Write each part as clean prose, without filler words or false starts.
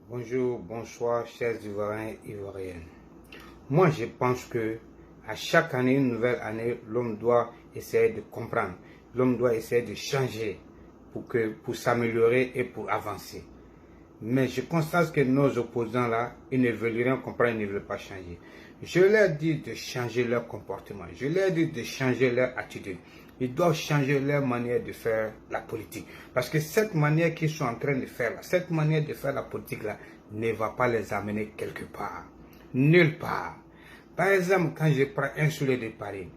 Bonjour, bonsoir, chers Ivoiriens et Ivoiriennes. Moi, je pense que à chaque année, une nouvelle année, l'homme doit essayer de comprendre. L'homme doit essayer de changer pour s'améliorer et pour avancer. Mais je constate que nos opposants là, ils ne veulent rien comprendre, ils ne veulent pas changer. Je leur dis de changer leur comportement. Je leur dis de changer leur attitude. Ils doivent changer leur manière de faire la politique. Parce que cette manière qu'ils sont en train de faire là, cette manière de faire la politique là, ne va pas les amener quelque part. Nulle part. Par exemple, quand je prends un Soulé de Paris,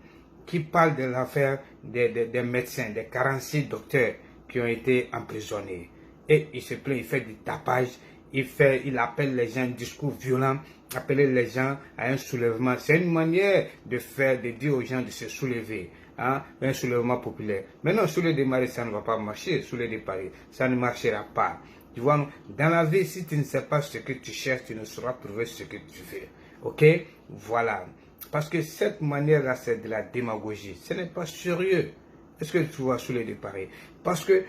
qui parle de l'affaire des médecins, des 46 docteurs qui ont été emprisonnés. Et il se plaint, il fait du tapage, il appelle les gens, un discours violent, appeler les gens à un soulèvement. C'est une manière de dire aux gens de se soulever, hein, un soulèvement populaire. Maintenant, Soulé de Paris, ça ne va pas marcher, Soulé de Paris, ça ne marchera pas. Tu vois, dans la vie, si tu ne sais pas ce que tu cherches, tu ne sauras trouver ce que tu veux. Ok? Voilà. Parce que cette manière-là, c'est de la démagogie. Ce n'est pas sérieux. Est-ce que tu vois Soulé de Paris? Parce que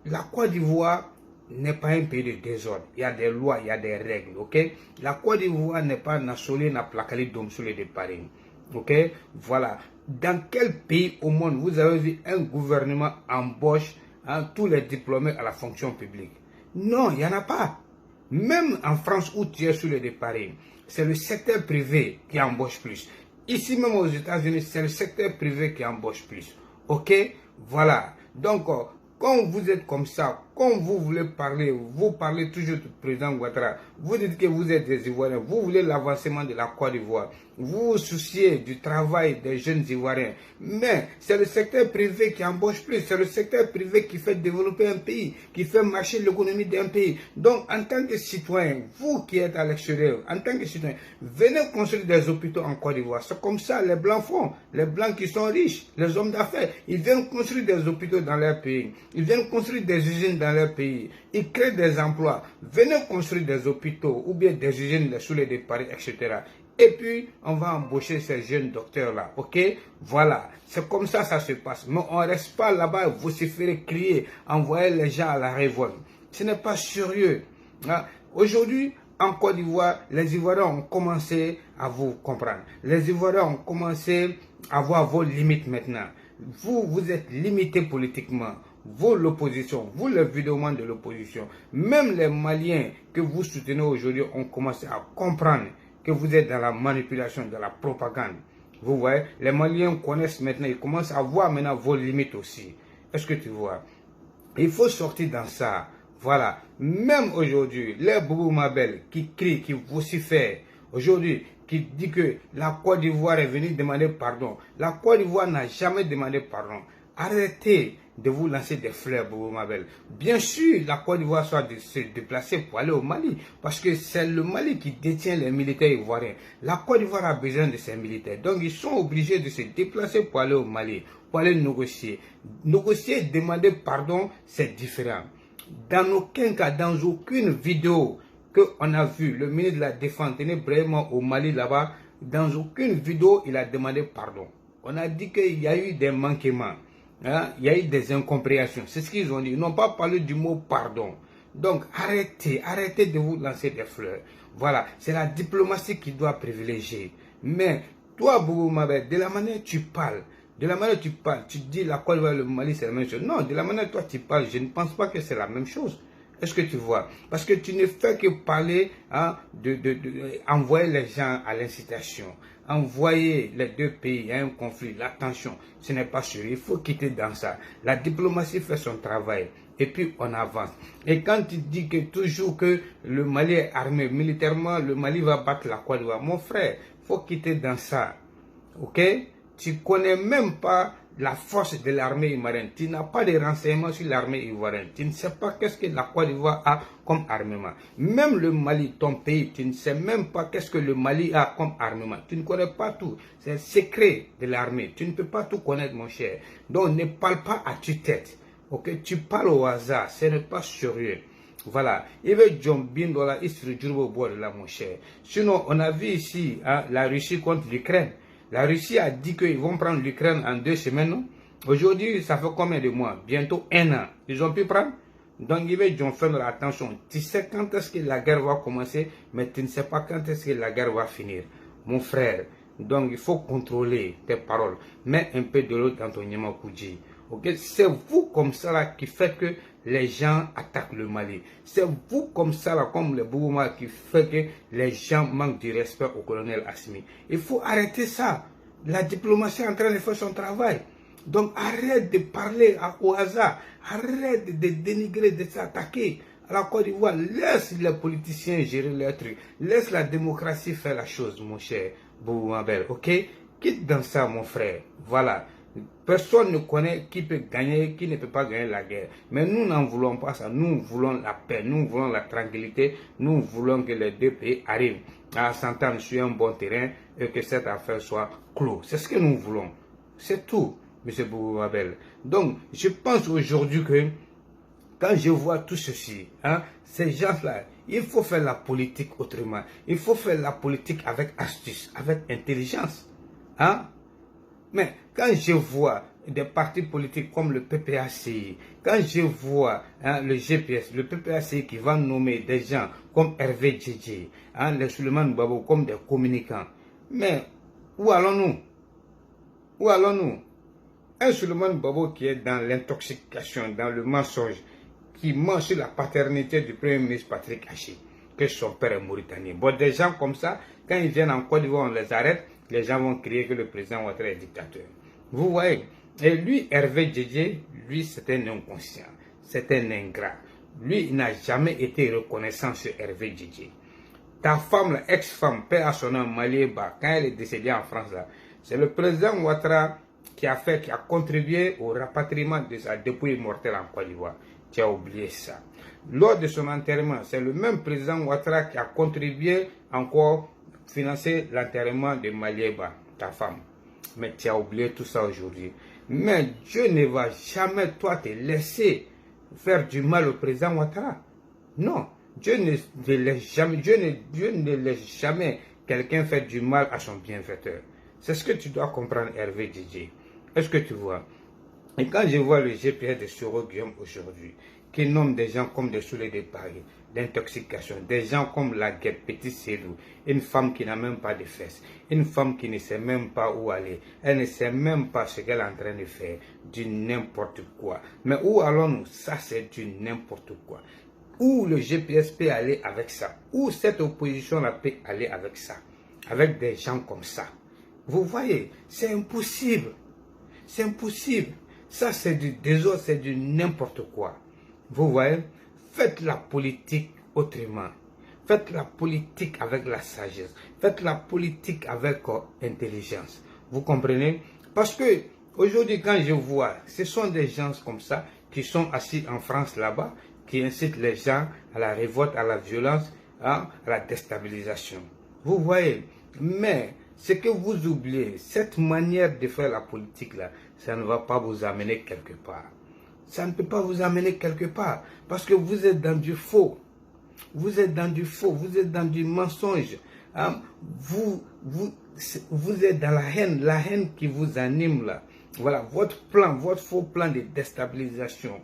la Côte d'Ivoire n'est pas un pays de désordre. Il y a des lois, il y a des règles, ok? La Côte d'Ivoire n'est pas nasolé na placali domsole de Paris, ok? Voilà. Dans quel pays au monde vous avez vu un gouvernement embauche tous les diplômés à la fonction publique? Non, il n'y en a pas. Même en France où tu es sur le Paris, c'est le secteur privé qui embauche plus. Ici même aux États-Unis, c'est le secteur privé qui embauche plus. Ok? Voilà. Donc, quand vous êtes comme ça, quand vous voulez parler, vous parlez toujours du président Ouattara, vous dites que vous êtes des Ivoiriens, vous voulez l'avancement de la Côte d'Ivoire, vous vous souciez du travail des jeunes Ivoiriens, mais c'est le secteur privé qui embauche plus, c'est le secteur privé qui fait développer un pays, qui fait marcher l'économie d'un pays. Donc, en tant que citoyen, vous qui êtes à l'extérieur, en tant que citoyen, venez construire des hôpitaux en Côte d'Ivoire. C'est comme ça les Blancs font, les Blancs qui sont riches, les hommes d'affaires, ils viennent construire des hôpitaux dans leur pays, ils viennent construire des usines dans leur pays, ils créent des emplois. Venez construire des hôpitaux ou bien des usines de Soulé de Paris, etc. Et puis, on va embaucher ces jeunes docteurs-là, ok? Voilà, c'est comme ça ça se passe. Mais on ne reste pas là-bas, vociférer, crier, envoyer les gens à la révolte. Ce n'est pas sérieux. Hein? Aujourd'hui, en Côte d'Ivoire, les Ivoiriens ont commencé à vous comprendre. Les Ivoiriens ont commencé à voir vos limites maintenant. Vous êtes limité politiquement. Vous, l'opposition, vous, les vidéomans de l'opposition, même les Maliens que vous soutenez aujourd'hui ont commencé à comprendre que vous êtes dans la manipulation, dans la propagande. Vous voyez, les Maliens connaissent maintenant, ils commencent à voir maintenant vos limites aussi. Est-ce que tu vois? Il faut sortir dans ça. Voilà. Même aujourd'hui, les Boubou Mabel qui crient, qui vocifèrent, aujourd'hui, qui dit que la Côte d'Ivoire est venue demander pardon. La Côte d'Ivoire n'a jamais demandé pardon. Arrêtez de vous lancer des fleurs, Boubou Mabel. Bien sûr, la Côte d'Ivoire soit de se déplacer pour aller au Mali, parce que c'est le Mali qui détient les militaires ivoiriens. La Côte d'Ivoire a besoin de ses militaires, donc ils sont obligés de se déplacer pour aller au Mali, pour aller négocier. Négocier, demander pardon, c'est différent. Dans aucun cas, dans aucune vidéo qu'on a vu le ministre de la Défense tenir vraiment au Mali là-bas, dans aucune vidéo il a demandé pardon. On a dit qu'il y a eu des manquements. Hein, il y a eu des incompréhensions. C'est ce qu'ils ont dit. Ils n'ont pas parlé du mot pardon. Donc arrêtez de vous lancer des fleurs. Voilà, c'est la diplomatie qui doit privilégier. Mais toi, Boubou Mabel, de la manière tu parles, tu dis la Côte d'Ivoire et le Mali c'est la même chose. Non, de la manière toi tu parles, je ne pense pas que c'est la même chose. Est-ce que tu vois? Parce que tu ne fais que parler, hein, envoyer les gens à l'incitation, envoyer les deux pays à un conflit, la tension. Ce n'est pas sûr. Il faut quitter dans ça. La diplomatie fait son travail. Et puis on avance. Et quand tu dis que toujours que le Mali est armé militairement, le Mali va battre la Côte d'Ivoire, mon frère, il faut quitter dans ça. Ok? Tu ne connais même pas la force de l'armée ivoirienne. Tu n'as pas de renseignements sur l'armée ivoirienne. Tu ne sais pas qu'est-ce que la Côte d'Ivoire a comme armement. Même le Mali, ton pays, tu ne sais même pas qu'est-ce que le Mali a comme armement. Tu ne connais pas tout. C'est un secret de l'armée. Tu ne peux pas tout connaître, mon cher. Donc ne parle pas à tue-tête. Ok? Tu parles au hasard. Ce n'est pas sérieux. Voilà. Il veut John Bindola, il se retrouve au bord de là, mon cher. Sinon, on a vu ici hein, la Russie contre l'Ukraine. La Russie a dit qu'ils vont prendre l'Ukraine en 2 semaines. Aujourd'hui, ça fait combien de mois? Bientôt 1 an. Ils ont pu prendre? Donc, il veut faire attention. Tu sais quand est-ce que la guerre va commencer, mais tu ne sais pas quand est-ce que la guerre va finir. Mon frère, donc il faut contrôler tes paroles. Mets un peu de l'eau dans ton Nyamakoudji. Okay? C'est vous comme ça là, qui fait que les gens attaquent le Mali. C'est vous comme ça là, comme le Bougouma, qui fait que les gens manquent du respect au colonel Assimi. Il faut arrêter ça. La diplomatie est en train de faire son travail. Donc arrête de parler au hasard. Arrête de dénigrer, de s'attaquer à la Côte d'Ivoire. Laisse les politiciens gérer leurs trucs. Laisse la démocratie faire la chose, mon cher Bougouma Bel. Ok? Quitte dans ça, mon frère. Voilà. Personne ne connaît qui peut gagner, qui ne peut pas gagner la guerre. Mais nous n'en voulons pas ça. Nous voulons la paix, nous voulons la tranquillité. Nous voulons que les deux pays arrivent à s'entendre sur un bon terrain et que cette affaire soit clos. C'est ce que nous voulons. C'est tout, M. Bougouma Bel. Donc, je pense aujourd'hui que quand je vois tout ceci, hein, ces gens-là, il faut faire la politique autrement. Il faut faire la politique avec astuce, avec intelligence. Hein? Mais quand je vois des partis politiques comme le PPACI, quand je vois le GPS, le PPACI qui va nommer des gens comme Hervé Djedje, les Souleymane Babo comme des communicants, mais où allons-nous? Où allons-nous? Un Souleymane Babo qui est dans l'intoxication, dans le mensonge, qui ment sur la paternité du Premier ministre Patrick Hachi, que son père est mauritanien. Bon, des gens comme ça, quand ils viennent en Côte d'Ivoire, on les arrête, les gens vont crier que le président Ouattara est dictateur. Vous voyez? Et lui, Hervé Djedje, lui, c'est un inconscient, c'est un ingrat. Lui, il n'a jamais été reconnaissant sur Hervé Djedje. Ta femme, ex-femme, père à son nom, Malieba, quand elle est décédée en France, c'est le président Ouattara qui a contribué au rapatriement de sa dépouille mortelle en Côte d'Ivoire. Tu as oublié ça. Lors de son enterrement, c'est le même président Ouattara qui a contribué encore à financer l'enterrement de Malieba, ta femme. Mais tu as oublié tout ça aujourd'hui. Mais Dieu ne va jamais, toi, te laisser faire du mal au président Ouattara. Non, Dieu ne laisse jamais quelqu'un faire du mal à son bienfaiteur. C'est ce que tu dois comprendre, Hervé Djedje. Est-ce que tu vois? Et quand je vois le GPS de Soro Guillaume aujourd'hui, qui nomme des gens comme des soulets de Paris, d'intoxication, des gens comme la guerre Petit Cédou, une femme qui n'a même pas de fesses, une femme qui ne sait même pas où aller, elle ne sait même pas ce qu'elle est en train de faire, du n'importe quoi. Mais où allons-nous? Ça, c'est du n'importe quoi. Où le GPS peut aller avec ça? Où cette opposition-là peut aller avec ça? Avec des gens comme ça. Vous voyez, c'est impossible. C'est impossible. Ça, c'est du désordre, c'est du n'importe quoi. Vous voyez, faites la politique autrement. Faites la politique avec la sagesse. Faites la politique avec intelligence. Vous comprenez? Parce que aujourd'hui, quand je vois, ce sont des gens comme ça qui sont assis en France là-bas, qui incitent les gens à la révolte, à la violence, à la déstabilisation. Vous voyez? Mais ce que vous oubliez, cette manière de faire la politique là, ça ne va pas vous amener quelque part. Ça ne peut pas vous amener quelque part. Parce que vous êtes dans du faux. Vous êtes dans du faux. Vous êtes dans du mensonge. Hein? Vous êtes dans la haine qui vous anime là. Voilà, votre plan, votre faux plan de déstabilisation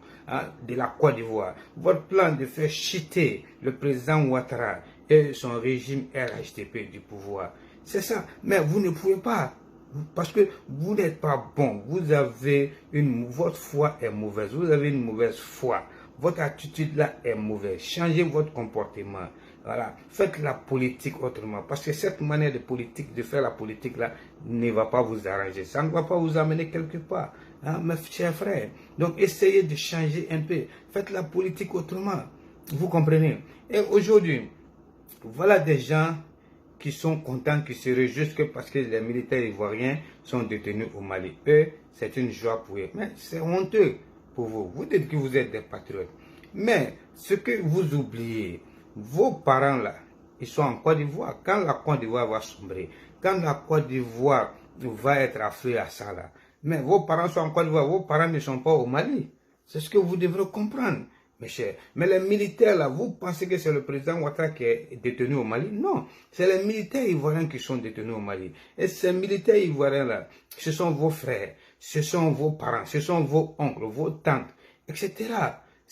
de la Côte d'Ivoire. Votre plan de faire chuter le président Ouattara et son régime RHDP du pouvoir. C'est ça. Mais vous ne pouvez pas. Parce que vous n'êtes pas bon. Vous avez votre foi est mauvaise. Vous avez une mauvaise foi. Votre attitude là est mauvaise. Changez votre comportement. Voilà. Faites la politique autrement. Parce que cette manière de politique, de faire la politique là, ne va pas vous arranger. Ça ne va pas vous amener quelque part. Hein, mes chers frères. Donc essayez de changer un peu. Faites la politique autrement. Vous comprenez? Et aujourd'hui, voilà des gens qui sont contents, qui se réjouissent que parce que les militaires ivoiriens sont détenus au Mali. Eux, c'est une joie pour eux. Mais c'est honteux pour vous. Vous dites que vous êtes des patriotes. Mais ce que vous oubliez, vos parents là, ils sont en Côte d'Ivoire. Quand la Côte d'Ivoire va sombrer, quand la Côte d'Ivoire va être afflée à ça là, mais vos parents sont en Côte d'Ivoire, vos parents ne sont pas au Mali. C'est ce que vous devrez comprendre. Mes chers. Mais les militaires là, vous pensez que c'est le président Ouattara qui est détenu au Mali? Non, c'est les militaires ivoiriens qui sont détenus au Mali. Et ces militaires ivoiriens là, ce sont vos frères, ce sont vos parents, ce sont vos oncles, vos tantes, etc.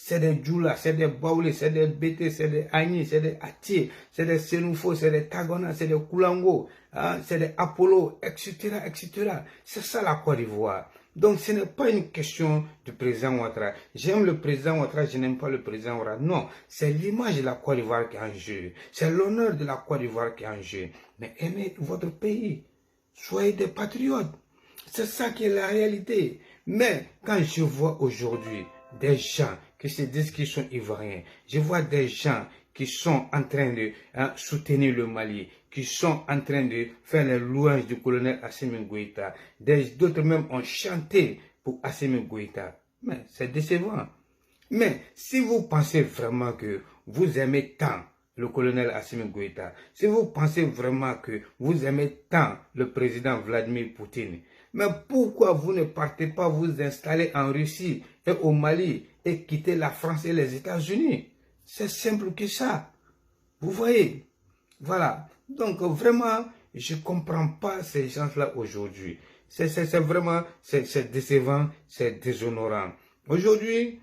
c'est des Djoula, c'est des Baoulé, c'est des Bété, c'est des Agni, c'est des Ati, c'est des Sénoufo, c'est des Tagona, c'est des Koulango, hein, c'est des Apollo, etc., etc. C'est ça la Côte d'Ivoire. Donc ce n'est pas une question du président Ouattara. J'aime le président Ouattara, je n'aime pas le président Ouattara. Non, c'est l'image de la Côte d'Ivoire qui est en jeu. C'est l'honneur de la Côte d'Ivoire qui est en jeu. Mais aimez votre pays. Soyez des patriotes. C'est ça qui est la réalité. Mais quand je vois aujourd'hui des gens qui se disent qu'ils sont ivoiriens, je vois des gens qui sont en train de soutenir le Mali, qui sont en train de faire les louanges du colonel Assimi Goïta. D'autres même ont chanté pour Assimi Goïta. Mais c'est décevant. Mais si vous pensez vraiment que vous aimez tant le colonel Assimi Goïta, si vous pensez vraiment que vous aimez tant le président Vladimir Poutine, mais pourquoi vous ne partez pas vous installer en Russie et au Mali et quitter la France et les États-Unis? C'est simple que ça. Vous voyez? Voilà. Donc vraiment, je ne comprends pas ces gens-là aujourd'hui. C'est vraiment, c'est décevant, c'est déshonorant. Aujourd'hui,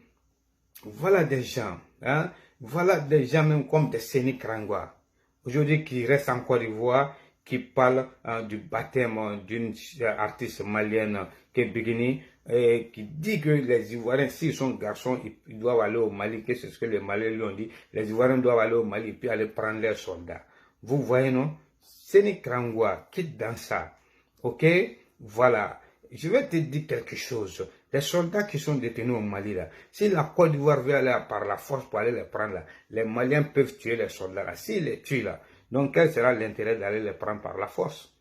voilà des gens, hein? Voilà des gens même comme des Séni Krangwa. Aujourd'hui, qui restent en Côte d'Ivoire, qui parlent du baptême d'une artiste malienne qui est Bigini, et qui dit que les Ivoiriens, s'ils sont garçons, ils doivent aller au Mali, que c'est ce que les Maliens lui ont dit. Les Ivoiriens doivent aller au Mali, puis aller prendre leurs soldats. Vous voyez, non? Séni Krangwa, quitte dans ça. Ok? Voilà. Je vais te dire quelque chose. Les soldats qui sont détenus au Mali, là, si la Côte d'Ivoire veut aller par la force pour aller les prendre, là, les Maliens peuvent tuer les soldats, là. S'ils les tuent, là, donc quel sera l'intérêt d'aller les prendre par la force?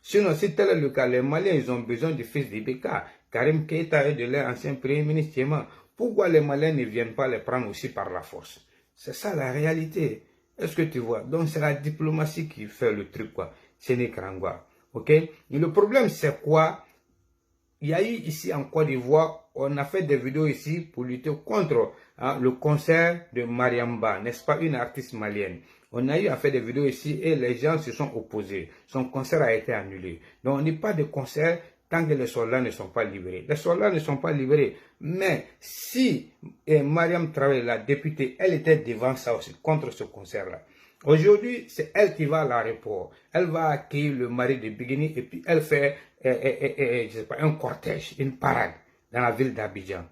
Sinon, si tel est le cas, les Maliens, ils ont besoin du fils d'Ibeka, Karim Keïta et de leur ancien premier ministre. Pourquoi les Maliens ne viennent pas les prendre aussi par la force? C'est ça la réalité. Est-ce que tu vois? Donc c'est la diplomatie qui fait le truc, quoi. Séni Krangwa. Ok? Et le problème, c'est quoi? Il y a eu ici en Côte d'Ivoire, on a fait des vidéos ici pour lutter contre le concert de Mariamba, n'est-ce pas, une artiste malienne. On a eu à faire des vidéos ici et les gens se sont opposés. Son concert a été annulé. Donc on n'est pas de concert tant que les soldats ne sont pas libérés. Les soldats ne sont pas libérés. Mais si Mariam Traoré, la députée, elle était devant ça aussi, contre ce concert-là. Aujourd'hui, c'est elle qui va à l'aéroport. Elle va accueillir le mari de Bigini et puis elle fait je sais pas, un cortège, une parade dans la ville d'Abidjan.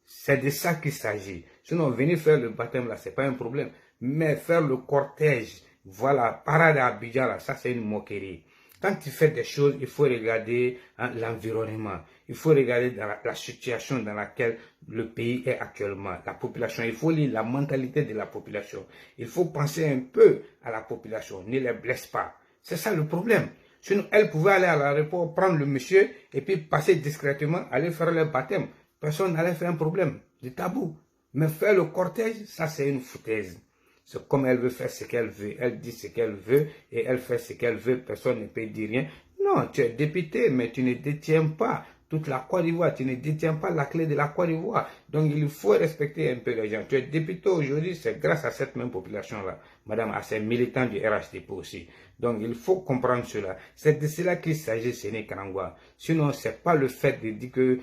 C'est de ça qu'il s'agit. Sinon, venir faire le baptême là, c'est pas un problème. Mais faire le cortège, voilà, parade à Abidjan là, ça c'est une moquerie. Quand tu fais des choses, il faut regarder l'environnement. Il faut regarder dans la situation dans laquelle le pays est actuellement. La population, il faut lire la mentalité de la population. Il faut penser un peu à la population. Ne les blesse pas. C'est ça le problème. Sinon, elle pouvait aller à l'aéroport, prendre le monsieur et puis passer discrètement, aller faire le baptême. Personne n'allait faire un problème. Du tabou. Mais faire le cortège, ça c'est une foutaise. C'est comme elle veut faire ce qu'elle veut. Elle dit ce qu'elle veut et elle fait ce qu'elle veut. Personne ne peut dire rien. Non, tu es député, mais tu ne détiens pas toute la Côte d'Ivoire. Tu ne détiens pas la clé de la Côte d'Ivoire. Donc, il faut respecter un peu les gens. Tu es député aujourd'hui, c'est grâce à cette même population-là. Madame, à ces militants du RHDP aussi. Donc, il faut comprendre cela. C'est de cela qu'il s'agit, Séni Krangwa. Sinon, ce n'est pas le fait de dire que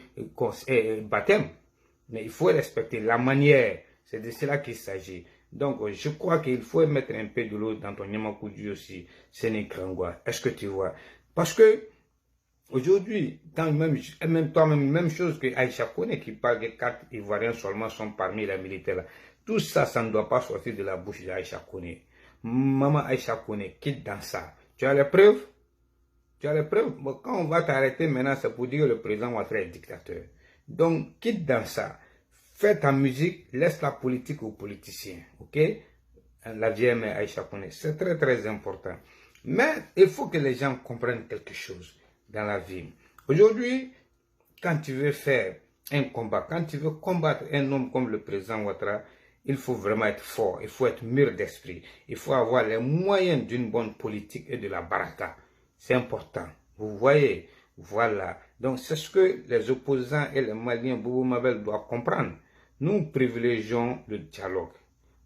baptême. Mais il faut respecter la manière. C'est de cela qu'il s'agit. Donc, je crois qu'il faut mettre un peu de l'eau dans ton Nyamakoudji aussi, Séni Krangwa. Est-ce que tu vois? Parce que, aujourd'hui, même toi-même, même chose que Aïcha Kone qui parle que 4 Ivoiriens seulement sont parmi les militaires. Tout ça, ça ne doit pas sortir de la bouche d'Aïcha Kone. Maman Aïcha Kone, quitte dans ça. Tu as les preuves? Tu as les preuves? Bon, quand on va t'arrêter maintenant, c'est pour dire que le président Ouattara est dictateur. Donc, quitte dans ça. Fais ta musique, laisse la politique aux politiciens, ok? La vieille mère Aïcha Kone, c'est très très important. Mais il faut que les gens comprennent quelque chose dans la vie. Aujourd'hui, quand tu veux faire un combat, quand tu veux combattre un homme comme le président Ouattara, il faut vraiment être fort, il faut être mûr d'esprit, il faut avoir les moyens d'une bonne politique et de la baraka. C'est important. Vous voyez, voilà. Donc c'est ce que les opposants et les Maliens, Boubou Mabel, doivent comprendre. Nous privilégions le dialogue.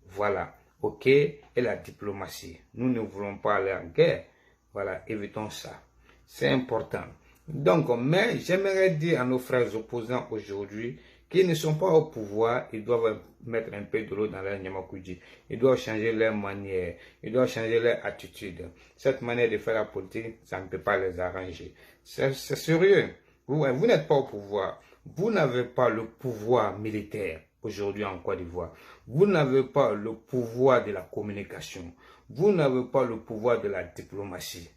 Voilà. Ok? Et la diplomatie. Nous ne voulons pas aller en guerre. Voilà. Évitons ça. C'est important. Donc, mais j'aimerais dire à nos frères opposants aujourd'hui qui ne sont pas au pouvoir, ils doivent mettre un peu de l'eau dans leur nyamakuji. Ils doivent changer leur manière, ils doivent changer leur attitude. Cette manière de faire la politique, ça ne peut pas les arranger. C'est sérieux. Vous n'êtes pas au pouvoir. Vous n'avez pas le pouvoir militaire aujourd'hui en Côte d'Ivoire. Vous n'avez pas le pouvoir de la communication. Vous n'avez pas le pouvoir de la diplomatie.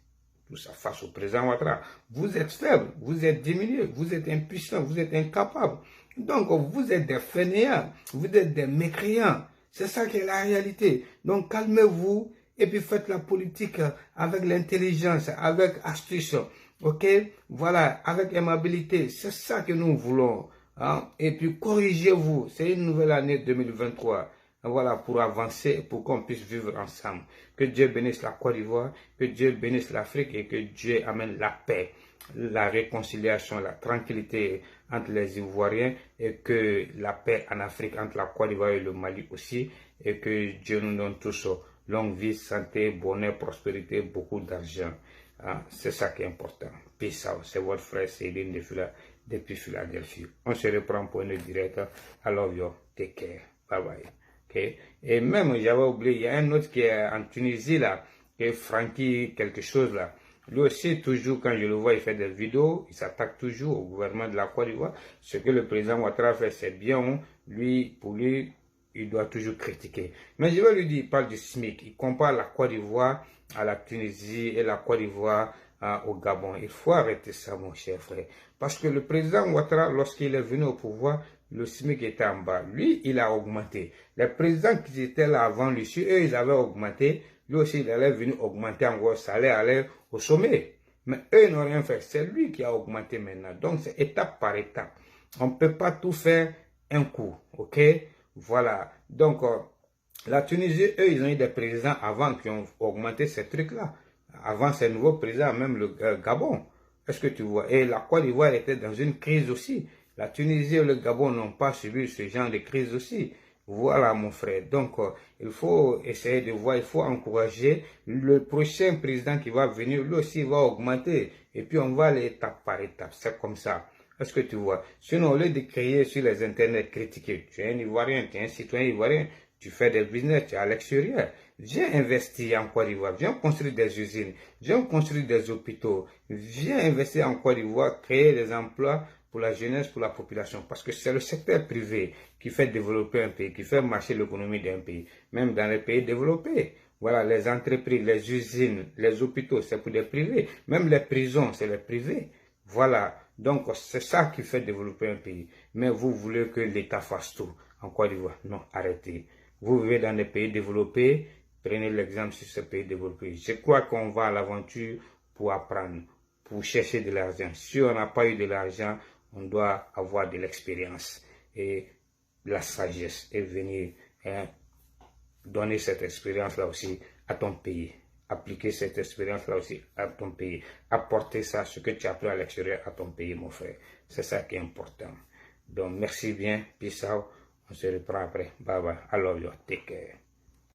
Tout ça face au président Ouattara. Vous êtes faible, vous êtes diminué, vous êtes impuissant, vous êtes incapable. Donc vous êtes des fainéants, vous êtes des mécréants. C'est ça qui est la réalité. Donc calmez-vous et puis faites la politique avec l'intelligence, avec astuce. Ok? Voilà, avec aimabilité. C'est ça que nous voulons. Hein? Et puis corrigez-vous. C'est une nouvelle année 2023. Voilà, pour avancer, pour qu'on puisse vivre ensemble. Que Dieu bénisse la Côte d'Ivoire, que Dieu bénisse l'Afrique et que Dieu amène la paix, la réconciliation, la tranquillité entre les Ivoiriens et que la paix en Afrique entre la Côte d'Ivoire et le Mali aussi et que Dieu nous donne tous longue vie, santé, bonheur, prospérité, beaucoup d'argent. Hein? C'est ça qui est important. Peace out. C'est votre frère Céline depuis Philadelphie. On se reprend pour une directe. I love you. Take care. Bye bye. Okay. Et même, j'avais oublié, il y a un autre qui est en Tunisie, là, qui est Francky quelque chose, là. Lui aussi, toujours, quand je le vois, il fait des vidéos, il s'attaque toujours au gouvernement de la Côte d'Ivoire. Ce que le président Ouattara fait, c'est bien. Lui, pour lui, il doit toujours critiquer. Mais je vais lui dire, il parle du SMIC. Il compare la Côte d'Ivoire à la Tunisie et la Côte d'Ivoire au Gabon. Il faut arrêter ça, mon cher frère. Parce que le président Ouattara, lorsqu'il est venu au pouvoir, le SMIC était en bas. Lui, il a augmenté. Les présidents qui étaient là avant lui, si eux, ils avaient augmenté, lui aussi, il allait venir augmenter encore, ça allait aller au sommet. Mais eux, ils n'ont rien fait. C'est lui qui a augmenté maintenant. Donc, c'est étape par étape. On ne peut pas tout faire un coup. OK? Voilà. Donc, la Tunisie, eux, ils ont eu des présidents avant qui ont augmenté ces trucs-là. Avant ces nouveaux présidents, même le Gabon. Est-ce que tu vois? Et la Côte d'Ivoire était dans une crise aussi. La Tunisie et le Gabon n'ont pas subi ce genre de crise aussi. Voilà, mon frère. Donc, il faut essayer de voir, il faut encourager le prochain président qui va venir. Lui aussi va augmenter. Et puis, on va aller étape par étape. C'est comme ça. Est-ce que tu vois? Sinon, au lieu de crier sur les internets, critiquer, tu es un Ivoirien, tu es un citoyen ivoirien, tu fais des business, tu es à l'extérieur. Viens investir en Côte d'Ivoire, viens construire des usines, viens construire des hôpitaux, viens investir en Côte d'Ivoire, créer des emplois pour la jeunesse, pour la population. Parce que c'est le secteur privé qui fait développer un pays, qui fait marcher l'économie d'un pays, même dans les pays développés. Voilà, les entreprises, les usines, les hôpitaux, c'est pour les privés. Même les prisons, c'est les privés. Voilà, donc c'est ça qui fait développer un pays. Mais vous voulez que l'État fasse tout en Côte d'Ivoire. Non, arrêtez. Vous vivez dans des pays développés, prenez l'exemple sur ces pays développés. Je crois qu'on va à l'aventure pour apprendre, pour chercher de l'argent. Si on n'a pas eu de l'argent, on doit avoir de l'expérience et de la sagesse et venir donner cette expérience-là aussi à ton pays. Appliquer cette expérience-là aussi à ton pays. Apporter ça, ce que tu as appris à l'extérieur, à ton pays, mon frère. C'est ça qui est important. Donc, merci bien. Peace out. On se reprend après. Bye bye. I love you. Take care.